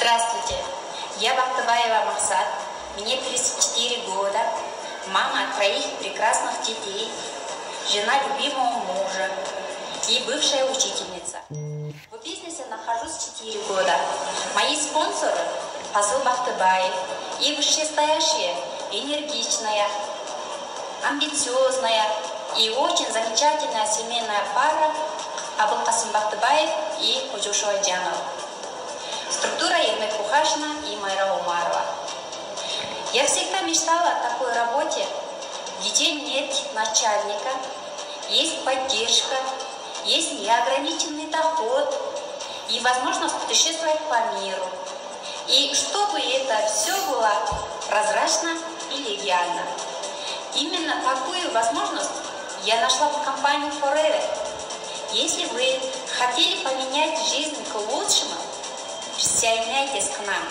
Здравствуйте, я Бахтыбаева Махсат, мне 34 года, мама троих прекрасных детей, жена любимого мужа и бывшая учительница. В бизнесе нахожусь 4 года. Мои спонсоры – Фазыл Бахтыбаев и вышестоящая, энергичная, амбициозная и очень замечательная семейная пара Абылкасым Бахтыбаев и Ходжушева Джанова. Структура Ермек Кухашина и Майра Умарова. Я всегда мечтала о такой работе, где нет начальника, есть поддержка, есть неограниченный доход и возможность путешествовать по миру. И чтобы это все было прозрачно и легально. Именно такую возможность я нашла в компании Forever. Если вы хотели поменять жизнь к лучшему, присоединяйтесь к нам.